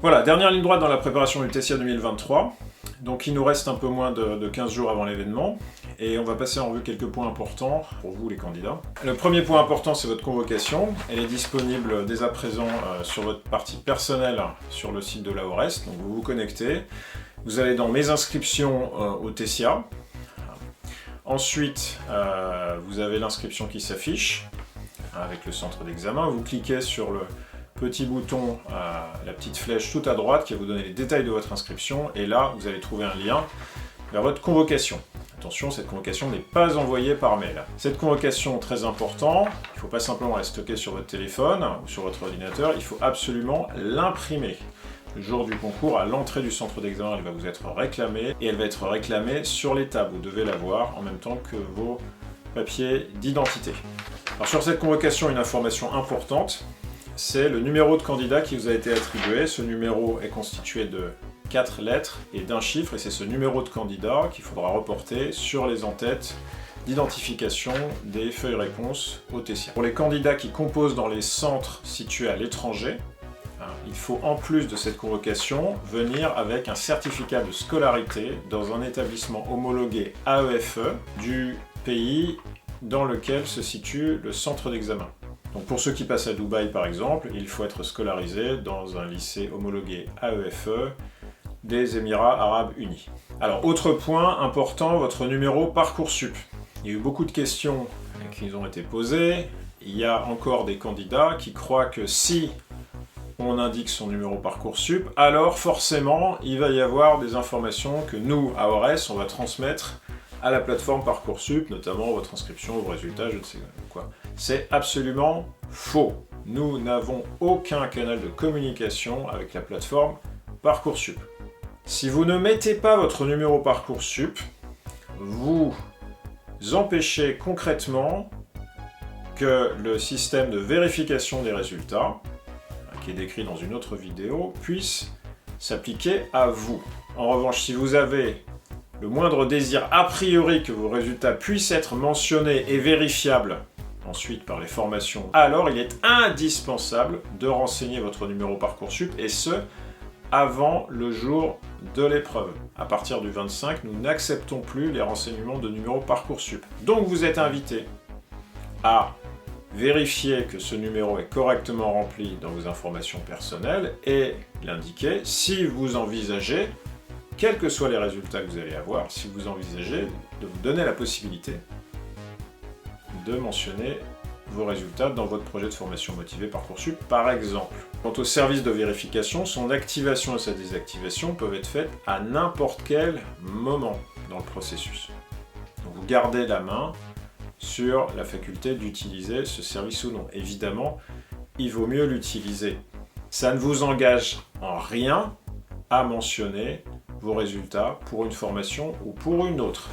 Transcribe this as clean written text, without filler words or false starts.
Voilà, dernière ligne droite dans la préparation du TSIA 2023. Donc il nous reste un peu moins de 15 jours avant l'événement et on va passer en revue quelques points importants pour vous les candidats. Le premier point important, c'est votre convocation. Elle est disponible dès à présent sur votre partie personnelle sur le site de l'AORES. Donc vous vous connectez, vous allez dans mes inscriptions au TSIA. Ensuite, vous avez l'inscription qui s'affiche avec le centre d'examen. Vous cliquez sur le petit bouton, la petite flèche tout à droite qui va vous donner les détails de votre inscription et là vous allez trouver un lien vers votre convocation. Attention, cette convocation n'est pas envoyée par mail. Cette convocation, très important, il ne faut pas simplement la stocker sur votre téléphone ou sur votre ordinateur, il faut absolument l'imprimer. Le jour du concours, à l'entrée du centre d'examen, elle va vous être réclamée et elle va être réclamée sur les tables. Vous devez la voir en même temps que vos papiers d'identité. Alors sur cette convocation, une information importante, c'est le numéro de candidat qui vous a été attribué. Ce numéro est constitué de 4 lettres et d'un chiffre, et c'est ce numéro de candidat qu'il faudra reporter sur les en-têtes d'identification des feuilles réponses au TSIA. Pour les candidats qui composent dans les centres situés à l'étranger, il faut en plus de cette convocation venir avec un certificat de scolarité dans un établissement homologué AEFE du pays dans lequel se situe le centre d'examen. Donc pour ceux qui passent à Dubaï par exemple, il faut être scolarisé dans un lycée homologué AEFE des Émirats Arabes Unis. Alors autre point important, votre numéro Parcoursup. Il y a eu beaucoup de questions qui ont été posées. Il y a encore des candidats qui croient que si on indique son numéro Parcoursup, alors forcément il va y avoir des informations que nous, à AORES, on va transmettre à la plateforme Parcoursup, notamment votre inscription, vos résultats, je ne sais quoi. C'est absolument faux. Nous n'avons aucun canal de communication avec la plateforme Parcoursup. Si vous ne mettez pas votre numéro Parcoursup, vous empêchez concrètement que le système de vérification des résultats, qui est décrit dans une autre vidéo, puisse s'appliquer à vous. En revanche, si vous avez le moindre désir a priori que vos résultats puissent être mentionnés et vérifiables ensuite par les formations, alors il est indispensable de renseigner votre numéro Parcoursup et ce, avant le jour de l'épreuve. À partir du 25, nous n'acceptons plus les renseignements de numéro Parcoursup. Donc vous êtes invité à vérifier que ce numéro est correctement rempli dans vos informations personnelles et l'indiquer si vous envisagez, quels que soient les résultats que vous allez avoir, si vous envisagez de vous donner la possibilité de mentionner vos résultats dans votre projet de formation motivée Parcoursup, par exemple. Quant au service de vérification, son activation et sa désactivation peuvent être faites à n'importe quel moment dans le processus. Donc vous gardez la main sur la faculté d'utiliser ce service ou non. Évidemment, il vaut mieux l'utiliser. Ça ne vous engage en rien à mentionner vos résultats pour une formation ou pour une autre.